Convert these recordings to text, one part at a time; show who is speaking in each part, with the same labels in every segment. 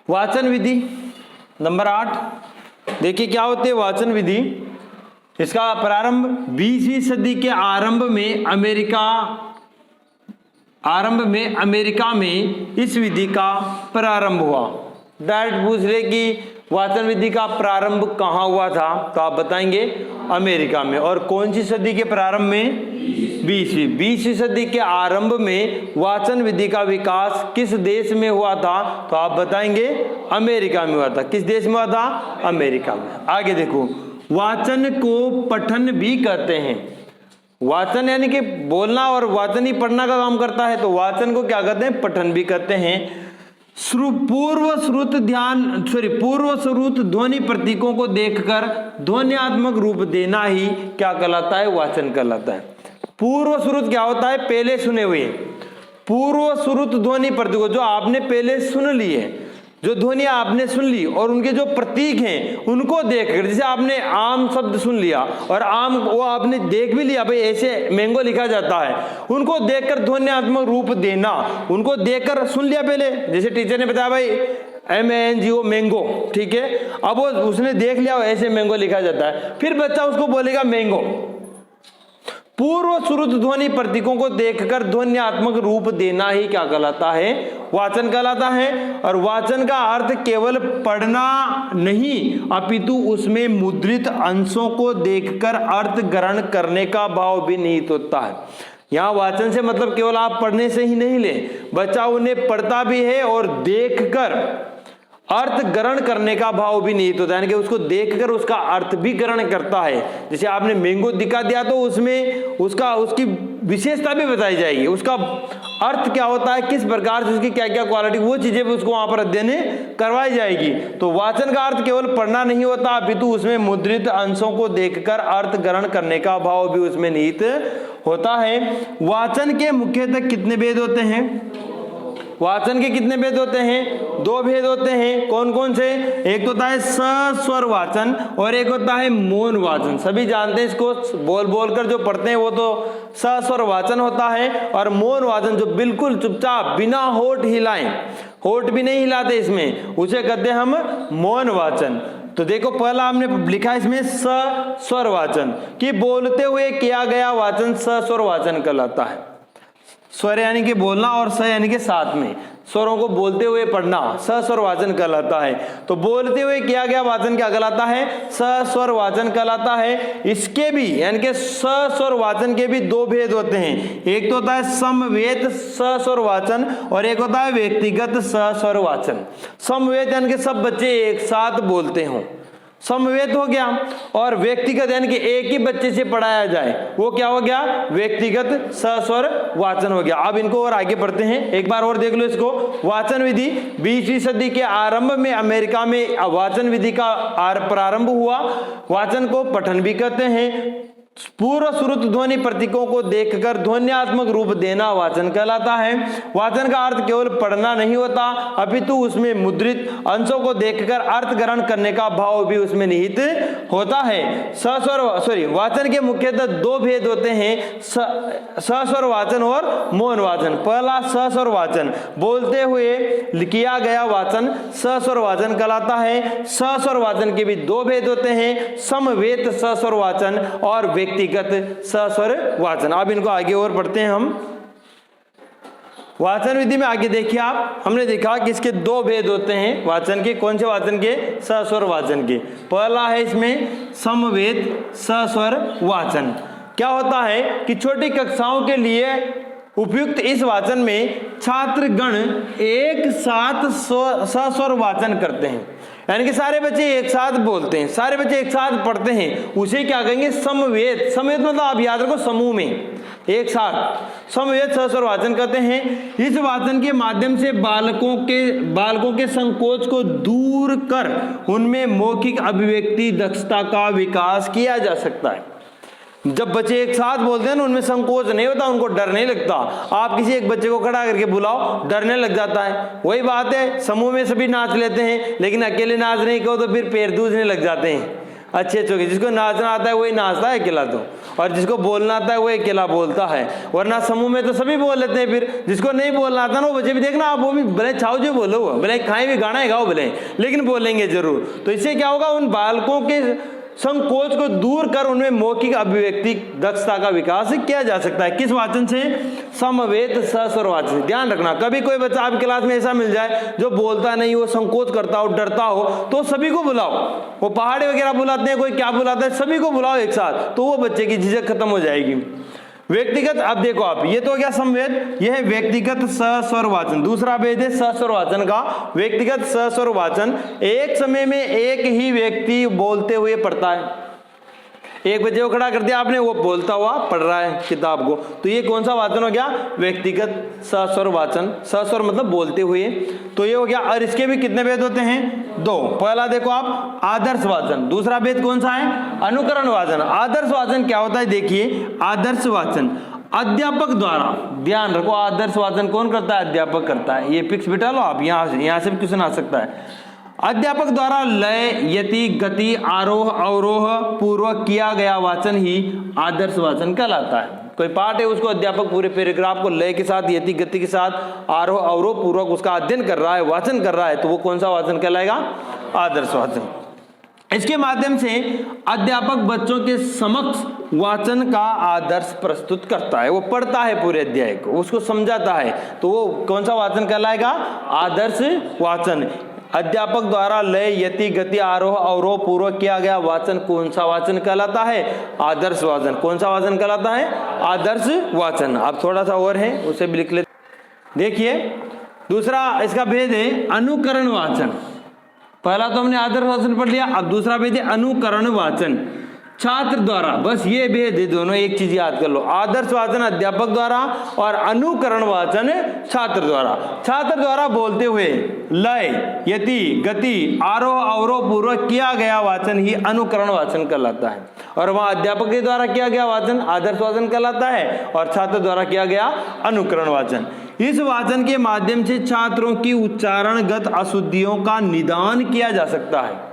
Speaker 1: वाचन विधि नंबर 8, देखिए क्या होती है वाचन विधि। इसका प्रारंभ 20वीं सदी के आरंभ में अमेरिका में इस विधि का प्रारंभ हुआ। डायरेक्ट पूछ ले कि वाचन विधि का प्रारंभ कहाँ हुआ था, तो आप बताएंगे अमेरिका में। और कौन सी सदी के प्रारंभ में? 20वीं सदी के आरंभ में वाचन विधि का विकास किस देश में हुआ था, तो आप बताएंगे अमेरिका में हुआ था। किस देश में हुआ था? अमेरिका में। आगे देखो, वाचन को पठन भी कहते हैं। वाचन यानी कि बोलना और वाचन ही पढ़ना का काम करता है, तो वाचन को क्या कहते हैं? पठन भी कहते हैं। पूर्व श्रुत ध्वनि प्रतीकों को देखकर ध्वन्यात्मक रूप देना ही क्या कहलाता है? वाचन कहलाता है। पूर्व श्रुत क्या होता है? पहले सुने हुए। पूर्व श्रुत ध्वनि प्रतीकों, जो आपने पहले सुन ली है, जो ध्वनि आपने सुन ली और उनके जो प्रतीक हैं उनको देखकर, जैसे आपने आम शब्द सुन लिया और आम वो आपने देख भी लिया, भाई ऐसे मैंगो लिखा जाता है, उनको देखकर ध्वन्यात्मक रूप देना। उनको देखकर सुन लिया पहले, जैसे टीचर ने बताया भाई MANGO मैंगो, ठीक है, अब वो उसने देख लिया ऐसे मैंगो लिखा जाता है, फिर बच्चा उसको बोलेगा मैंगो। पूर्व श्रुत ध्वनि प्रतीकों को देखकर ध्वन्यात्मक रूप देना ही क्या कहलाता है? वाचन कहलाता है। और वाचन का अर्थ केवल पढ़ना नहीं, अपितु उसमें मुद्रित अंशों को देखकर अर्थ ग्रहण करने का भाव भी निहित होता है। यहाँ वाचन से मतलब केवल आप पढ़ने से ही नहीं ले, बच्चा उन्हें पढ़ता भी है और देखकर अर्थ ग्रहण करने का भाव भी निहित होता है, यानी कि उसको देखकर उसका अर्थ भी ग्रहण करता है। जैसे आपने मैंगो दिखा दिया तो उसमें उसकी विशेषता भी बताई जाएगी, उसका अर्थ क्या होता है, किस प्रकार से उसकी क्या क्या क्वालिटी, वो चीजें भी उसको वहां पर अध्ययन करवाई जाएगी। तो वाचन का अर्थ केवल पढ़ना नहीं होता, अपितु उसमें मुद्रित अंशों को देखकर अर्थ ग्रहण करने का भाव भी उसमें निहित होता है। वाचन के मुख्यतः कितने भेद होते हैं? वाचन के कितने भेद होते हैं? 2 भेद होते हैं। कौन कौन से? एक होता है सस्वर वाचन और एक होता है मौन वाचन। सभी जानते हैं इसको, बोल बोल कर जो पढ़ते हैं वो तो सस्वर वाचन होता है। और मौन वाचन जो बिल्कुल चुपचाप बिना होठ हिलाएं, होठ भी नहीं हिलाते इसमें, उसे कहते हैं हम मौन वाचन। तो देखो पहला हमने लिखा इसमें सस्वर वाचन, कि बोलते हुए किया गया वाचन सस्वर वाचन कहलाता है। स्वर यानी कि बोलना और स यानी कि साथ में स्वरों को बोलते हुए पढ़ना सस्वर वाचन कहलाता है। तो बोलते हुए किया गया वाचन क्या कहलाता है? सस्वर वाचन कहलाता है। इसके भी यानी कि सस्वर वाचन के भी 2 भेद होते हैं। एक तो होता है समवेत सस्वर वाचन और एक होता है व्यक्तिगत सस्वर वाचन। समवेत यानी कि सब बच्चे एक साथ बोलते हों, समवेत हो गया। और व्यक्तिगत यानी कि एक ही बच्चे से पढ़ाया जाए, वो क्या हो गया? व्यक्तिगत सस्वर वाचन हो गया। अब इनको और आगे पढ़ते हैं, एक बार और देख लो इसको। वाचन विधि 20वीं सदी के आरंभ में अमेरिका में वाचन विधि का प्रारंभ हुआ। वाचन को पठन भी कहते हैं। पूर्व श्रुत ध्वनि प्रतीकों को देखकर ध्वन्यात्मक रूप देना वाचन कहलाता है। वाचन का अर्थ केवल पढ़ना नहीं होता, अपितु उसमें मुद्रित अंशों को देखकर अर्थ ग्रहण करने का भाव भी उसमें निहित होता है। वाचन के मुख्यतः 2 भेद होते हैं, सस्वर वाचन और मौन वाचन। पहला सस्वर वाचन, बोलते हुए किया गया वाचन सस्वर वाचन कहलाता है। सस्वर वाचन के भी 2 भेद होते हैं, समवेत सस्वर वाचन और व्यक्तिगत सस्वर वाचन। अब इनको आगे और पढ़ते हैं हम। वाचन विधि में आगे देखिए आप, हमने देखा कि इसके 2 भेद होते हैं वाचन के। कौन से वाचन के? सस्वर वाचन के। पहला है इसमें समवेत सस्वर वाचन। क्या होता है कि छोटी कक्षाओं के लिए उपयुक्त इस वाचन में छात्रगण एक साथ सस्वर वाचन करते हैं, यानी कि सारे बच्चे एक साथ बोलते हैं, सारे बच्चे एक साथ पढ़ते हैं, उसे क्या कहेंगे? समवेत। समवेत मतलब आप याद रखो समूह में एक साथ समवेत सस्वर वाचन कहते हैं। इस वाचन के माध्यम से बालकों के संकोच को दूर कर उनमें मौखिक अभिव्यक्ति दक्षता का विकास किया जा सकता है। जब बच्चे एक साथ बोलते हैं ना, उनमें संकोच नहीं होता, उनको डर नहीं लगता। आप किसी एक बच्चे को खड़ा करके बुलाओ, डरने लग जाता है। वही बात है, समूह में सभी नाच लेते हैं, लेकिन अकेले नाच नहीं कहो तो फिर पैर दूसने लग जाते हैं। अच्छे अच्छे, जिसको नाचना आता है वही नाचता है अकेला तो, और जिसको बोलना आता है वही अकेला बोलता है, वरना समूह में तो सभी बोल लेते हैं। फिर जिसको नहीं बोलना आता ना वो बच्चे भी देखना आप, वो भी भले छाओ जो बोलो, भले खाएं भी गाना है गाओ भले, लेकिन बोलेंगे जरूर। तो इससे क्या होगा, उन बालकों के संकोच को दूर कर उनमें मौखिक अभिव्यक्ति दक्षता का विकास किया जा सकता है। किस वाचन से? समवेत सस्वर वाचन से। ध्यान रखना, कभी कोई बच्चा आपकी क्लास में ऐसा मिल जाए जो बोलता नहीं हो, संकोच करता हो, डरता हो, तो सभी को बुलाओ। वो पहाड़ी वगैरह बुलाते हैं, कोई क्या बुलाता है, सभी को बुलाओ एक साथ, तो वो बच्चे की झिझक खत्म हो जाएगी। व्यक्तिगत, अब देखो आप, ये तो हो गया समवेत, यह है व्यक्तिगत सस्वर वाचन। दूसरा भेद है सस्वर वाचन का। व्यक्तिगत सस्वर वाचन, एक समय में एक ही व्यक्ति बोलते हुए पढ़ता है। एक बच्चे को खड़ा कर दिया आपने, वो बोलता हुआ पढ़ रहा है किताब को, तो ये कौन सा वाचन हो गया? व्यक्तिगत सस्वर वाचन। सस्वर मतलब बोलते हुए, तो ये हो गया। और इसके भी कितने भेद होते हैं? 2। पहला देखो आप, आदर्श वाचन। दूसरा भेद कौन सा है? अनुकरण वाचन। आदर्श वाचन क्या होता है? देखिए, आदर्श वाचन अध्यापक द्वारा, ध्यान रखो, आदर्श वाचन कौन करता है? अध्यापक करता है। ये फिक्स बिठा लो आप, यहाँ से भी क्वेश्चन आ सकता है। अध्यापक द्वारा लय, यति, गति, आरोह अवरोह पूर्वक किया गया वाचन ही आदर्श वाचन कहलाता है। कोई पाठ है, उसको अध्यापक पूरे पैराग्राफ को लय के साथ, यति, गति के साथ, आरोह अवरोह पूर्वक उसका अध्ययन कर रहा है, वाचन कर रहा है, तो वो कौन सा वाचन कहलाएगा? आदर्श वाचन। इसके माध्यम से अध्यापक बच्चों के समक्ष वाचन का आदर्श प्रस्तुत करता है। वो पढ़ता है पूरे अध्याय को, उसको समझाता है, तो वो कौन सा वाचन कहलाएगा? आदर्श वाचन। अध्यापक द्वारा लय, यति, गति, आरोह अवरोह पूर्वक किया गया वाचन कौन सा वाचन कहलाता है? आदर्श वाचन। कौन सा वाचन कहलाता है? आदर्श वाचन। अब थोड़ा सा और है, उसे भी लिख लेते। देखिए, दूसरा इसका भेद है अनुकरण वाचन। पहला तो हमने आदर्श वाचन पढ़ लिया, अब दूसरा भेद है अनुकरण वाचन। छात्र द्वारा, बस ये भेद है, दोनों एक चीज याद कर लो। आदर्श वाचन अध्यापक द्वारा और अनुकरण वाचन छात्र द्वारा। छात्र द्वारा बोलते हुए लय, यति, गति, आरोह अवरोह पूर्वक किया गया वाचन ही अनुकरण वाचन कहलाता है, और वहां अध्यापक के द्वारा किया गया वाचन आदर्श वाचन कहलाता है, और छात्र द्वारा किया गया अनुकरण वाचन। इस वाचन के माध्यम से छात्रों की उच्चारणगत अशुद्धियों का निदान किया जा सकता है।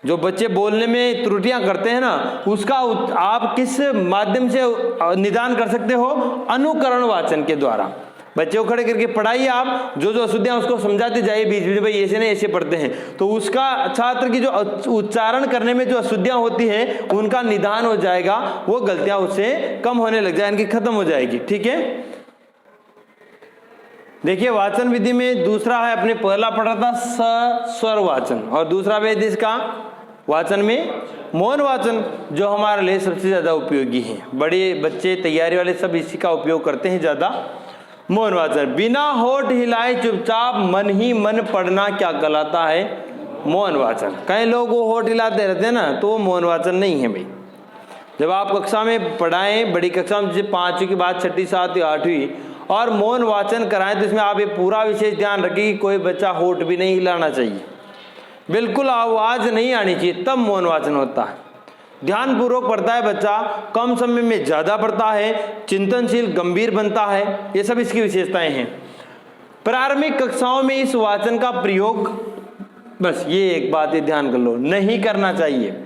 Speaker 1: जो बच्चे बोलने में त्रुटियां करते हैं ना, उसका आप किस माध्यम से निदान कर सकते हो? अनुकरण वाचन के द्वारा। बच्चे को खड़े करके पढ़ाइए आप, जो जो अशुद्धियां उसको समझाते जाइए बीच बीच में, भाई ऐसे नहीं ऐसे पढ़ते हैं, तो उसका छात्र की जो उच्चारण करने में जो अशुद्धियां होती हैं उनका निदान हो जाएगा, वो गलतियां उससे कम होने लग जाएंगी, खत्म हो जाएगी। ठीक है, देखिए वाचन विधि में दूसरा है, अपने पहला पढ़ा था सस्वर वाचन, और दूसरा वेद इसका वाचन में मौन वाचन, जो हमारे लिए सबसे ज्यादा उपयोगी है। बड़े बच्चे, तैयारी वाले सब इसी का उपयोग करते हैं ज्यादा। मौन वाचन, बिना होठ हिलाए चुपचाप मन ही मन पढ़ना क्या कहलाता है? मौन वाचन। कई लोग वो होठ हिलाते रहते हैं ना, तो वो मौन वाचन नहीं है भाई। जब आप कक्षा में पढ़ाएं, बड़ी कक्षा में जैसे 5वीं के बाद 6ठी, 7वीं, 8वीं, और मौन वाचन कराएं, तो इसमें आप ये पूरा विशेष ध्यान रखें कि कोई बच्चा होठ भी नहीं हिलाना चाहिए, बिल्कुल आवाज नहीं आनी चाहिए, तब मौन वाचन होता है। ध्यानपूर्वक पढ़ता है बच्चा, कम समय में ज्यादा पढ़ता है, चिंतनशील, गंभीर बनता है, ये सब इसकी विशेषताएं हैं। प्रारंभिक कक्षाओं में इस वाचन का प्रयोग, बस ये एक बात है ध्यान कर लो, नहीं करना चाहिए।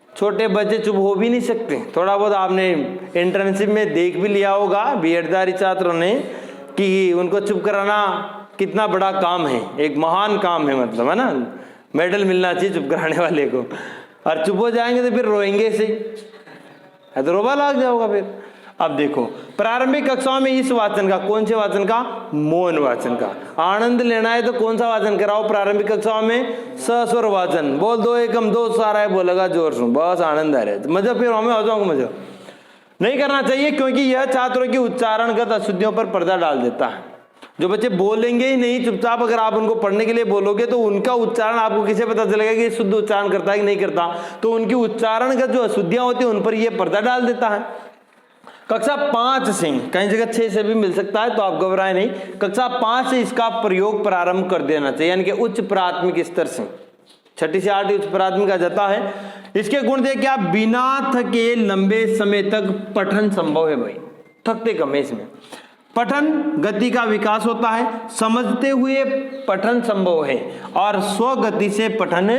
Speaker 1: छोटे बच्चे चुप हो भी नहीं सकते। थोड़ा बहुत आपने इंटर्नशिप में देख भी लिया होगा बीएडधारी छात्रों ने, कि उनको चुप कराना कितना बड़ा काम है, एक महान काम है, मतलब है ना, मेडल मिलना चाहिए चुप कराने वाले को। और चुप हो जाएंगे तो फिर रोएंगे से, तो रोबा लग जाओगा फिर। अब देखो, प्रारंभिक कक्षाओं में इस वाचन का, कौन से वाचन का? मौन वाचन का आनंद लेना है तो कौन सा वाचन कराओ प्रारंभिक कक्षाओं में? सस्वर वाचन। बोल 2 एकम 2 सारा है, बोलेगा जोर से, बस आनंद आ रहा है, मजा, फिर हमें हो जाऊंगा मजा। नहीं करना चाहिए, क्योंकि यह छात्रों की उच्चारणगत अशुद्धियों पर पर्दा डाल देता है। जो बच्चे बोलेंगे ही नहीं चुपचाप, अगर आप उनको पढ़ने के लिए बोलोगे तो उनका उच्चारण आपको कैसे पता चलेगा कि शुद्ध उच्चारण करता है कि नहीं करता? तो उनकी उच्चारणगत जो अशुद्धियां होती हैं उन पर यह पर्दा डाल देता है। कक्षा 5 से, कई जगह 6 से भी मिल सकता है, तो आप घबराएं नहीं, कक्षा 5 से इसका प्रयोग प्रारंभ कर देना चाहिए, यानी कि उच्च प्राथमिक स्तर से। 6ठी से 8वीं उच्च प्राथमिक आ जाता है। इसके गुण देखिए आप, बिना थके लंबे समय तक पठन संभव है भाई, थकते कम है इसमें। पठन गति का विकास होता है, समझते हुए पठन संभव है और स्वगति से पठन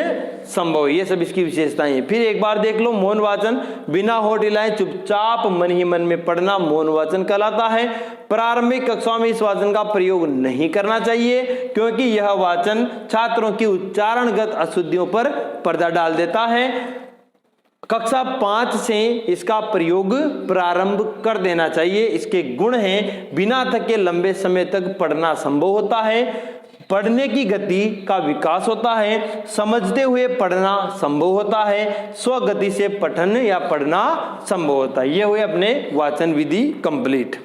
Speaker 1: संभव है। ये सब इसकी विशेषताएं हैं। फिर एक बार देख लो, मौन वाचन, बिना होठ हिलाए चुपचाप मन ही मन में पढ़ना मौन वाचन कहलाता है। प्रारंभिक कक्षाओं में इस वाचन का प्रयोग नहीं करना चाहिए क्योंकि यह वाचन छात्रों की उच्चारणगत अशुद्धियों पर पर्दा डाल देता है। कक्षा 5 से इसका प्रयोग प्रारंभ कर देना चाहिए। इसके गुण हैं, बिना थके लंबे समय तक पढ़ना संभव होता है, पढ़ने की गति का विकास होता है, समझते हुए पढ़ना संभव होता है, स्वगति से पठन या पढ़ना संभव होता है। ये हुए अपने वाचन विधि कंप्लीट।